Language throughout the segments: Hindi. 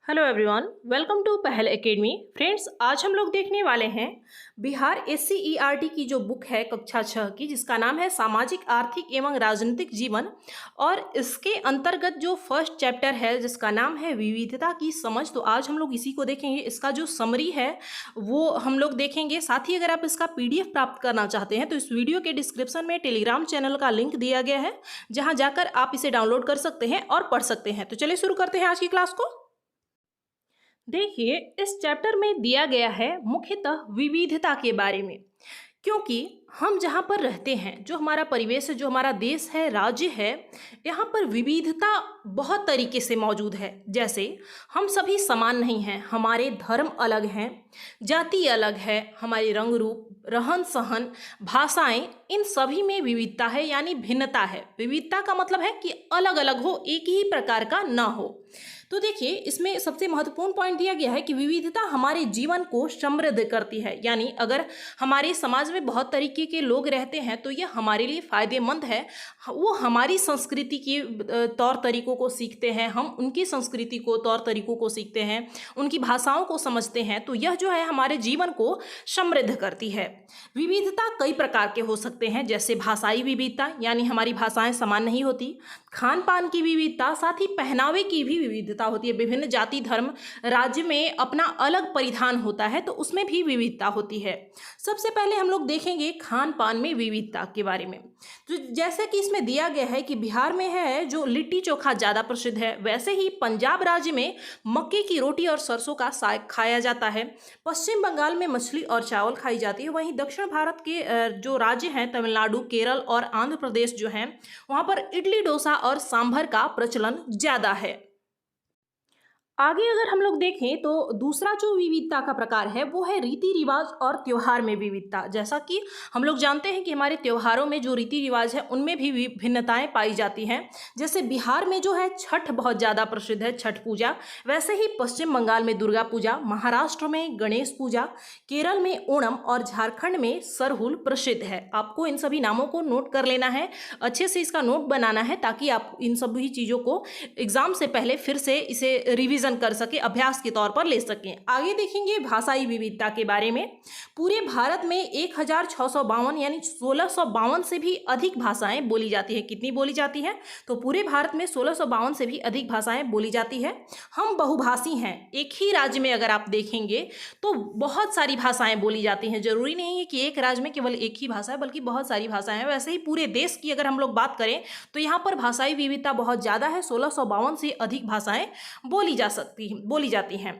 हेलो एवरीवन, वेलकम टू पहल एकेडमी। फ्रेंड्स, आज हम लोग देखने वाले हैं बिहार SCERT की जो बुक है कक्षा 6 की, जिसका नाम है सामाजिक आर्थिक एवं राजनीतिक जीवन। और इसके अंतर्गत जो फर्स्ट चैप्टर है जिसका नाम है विविधता की समझ, तो आज हम लोग इसी को देखेंगे। इसका जो समरी है वो हम लोग देखेंगे। साथ ही अगर आप इसका PDF प्राप्त करना चाहते हैं तो इस वीडियो के डिस्क्रिप्शन में टेलीग्राम चैनल का लिंक दिया गया है, जहाँ जाकर आप इसे डाउनलोड कर सकते हैं और पढ़ सकते हैं। तो चलिए शुरू करते हैं आज की क्लास को। देखिए, इस चैप्टर में दिया गया है मुख्यतः विविधता के बारे में, क्योंकि हम जहाँ पर रहते हैं, जो हमारा परिवेश है, जो हमारा देश है, राज्य है, यहाँ पर विविधता बहुत तरीके से मौजूद है। जैसे हम सभी समान नहीं हैं, हमारे धर्म अलग हैं, जाति अलग है, हमारे रंग रूप, रहन सहन, भाषाएं, इन सभी में विविधता है, यानी भिन्नता है। विविधता का मतलब है कि अलग अलग हो, एक ही प्रकार का ना हो। तो देखिए, इसमें सबसे महत्वपूर्ण पॉइंट दिया गया है कि विविधता हमारे जीवन को समृद्ध करती है। यानी अगर हमारे समाज में बहुत तरीके के लोग रहते हैं तो यह हमारे लिए फ़ायदेमंद है। वो हमारी संस्कृति के तौर तरीकों को सीखते हैं, हम उनकी संस्कृति को, तौर तरीकों को सीखते हैं, उनकी भाषाओं को समझते हैं, तो यह जो है हमारे जीवन को समृद्ध करती है। विविधता कई प्रकार के हो सकते हैं, जैसे भाषाई विविधता, यानी हमारी भाषाएं समान नहीं होती, खान पान की विविधता, साथ ही पहनावे की भी विविधता होती है। विभिन्न जाति धर्म राज्य में अपना अलग परिधान होता है, तो उसमें भी विविधता होती है। सबसे पहले हम लोग देखेंगे खान पान में विविधता के बारे में। तो जैसे कि इसमें दिया गया है कि बिहार में है जो लिट्टी चोखा ज़्यादा प्रसिद्ध है, वैसे ही पंजाब राज्य में मक्के की रोटी और सरसों का साग खाया जाता है। पश्चिम बंगाल में मछली और चावल खाई जाती है। वहीं दक्षिण भारत के जो राज्य हैं, तमिलनाडु, केरल और आंध्र प्रदेश जो हैं, वहाँ पर इडली डोसा और सांभर का प्रचलन ज़्यादा है। आगे अगर हम लोग देखें तो दूसरा जो विविधता का प्रकार है वो है रीति रिवाज और त्योहार में विविधता। जैसा कि हम लोग जानते हैं कि हमारे त्योहारों में जो रीति रिवाज है उनमें भी भिन्नताएं पाई जाती हैं। जैसे बिहार में जो है छठ बहुत ज़्यादा प्रसिद्ध है, छठ पूजा। वैसे ही पश्चिम बंगाल में दुर्गा पूजा, महाराष्ट्र में गणेश पूजा, केरल में ओणम और झारखंड में सरहुल प्रसिद्ध है। आपको इन सभी नामों को नोट कर लेना है, अच्छे से इसका नोट बनाना है, ताकि आप इन सभी चीज़ों को एग्जाम से पहले फिर से इसे रिविजन कर सके, अभ्यास के तौर पर ले सकें। आगे देखेंगे भाषाई विविधता के बारे में। पूरे भारत में 1652 यानी 1652 से भी अधिक भाषाएं बोली जाती है। कितनी बोली जाती है? तो पूरे भारत में 1652 से भी अधिक भाषाएं बोली जाती है। हम बहुभाषी हैं। एक ही राज्य में अगर आप देखेंगे तो बहुत सारी भाषाएं बोली जाती हैं। जरूरी नहीं है कि एक राज्य में केवल एक ही भाषा है, बल्कि बहुत सारी भाषाएं हैं। वैसे ही पूरे देश की अगर हम लोग बात करें तो यहाँ पर भाषाई विविधता बहुत ज़्यादा है। 1652 से अधिक भाषाएं बोली जाती हैं।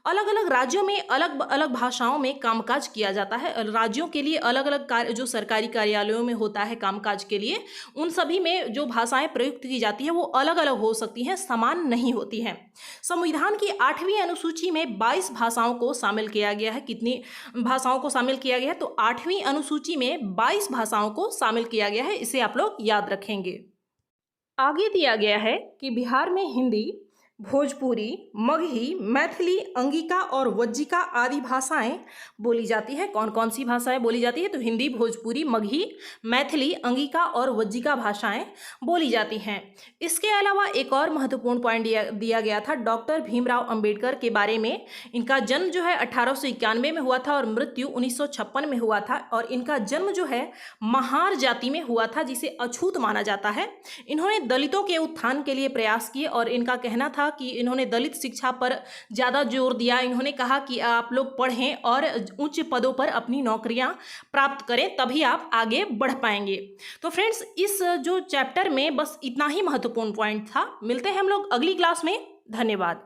अलग अलग राज्यों में अलग अलग भाषाओं में कामकाज किया जाता है। राज्यों के लिए अलग अलग कार्य जो सरकारी कार्यालयों में होता है कामकाज के लिए, उन सभी में जो भाषाएं प्रयुक्त की जाती है वो अलग अलग हो सकती हैं, समान नहीं होती हैं। संविधान की 8वीं अनुसूची में 22 भाषाओं को शामिल किया गया है। कितनी भाषाओं को शामिल किया गया है? तो 8वीं अनुसूची में 22 भाषाओं को शामिल किया गया है। इसे आप लोग याद रखेंगे। आगे दिया गया है कि बिहार में हिंदी, भोजपुरी, मगही, मैथिली, अंगिका और वज्जिका आदि भाषाएं बोली जाती है। कौन कौन सी भाषाएं बोली जाती है? तो हिंदी, भोजपुरी, मगही, मैथिली, अंगिका और वज्जिका भाषाएं बोली जाती हैं। इसके अलावा एक और महत्वपूर्ण पॉइंट दिया गया था डॉक्टर भीमराव अंबेडकर के बारे में। इनका जन्म जो है 1891 में हुआ था और मृत्यु 1956 में हुआ था। और इनका जन्म जो है महार जाति में हुआ था, जिसे अछूत माना जाता है। इन्होंने दलितों के उत्थान के लिए प्रयास किए और इनका कहना था कि इन्होंने दलित शिक्षा पर ज़्यादा जोर दिया। इन्होंने कहा कि आप लोग पढ़ें और उच्च पदों पर अपनी नौकरियां प्राप्त करें, तभी आप आगे बढ़ पाएंगे। तो फ्रेंड्स, इस जो चैप्टर में बस इतना ही महत्वपूर्ण पॉइंट था। मिलते हैं हम लोग अगली क्लास में। धन्यवाद।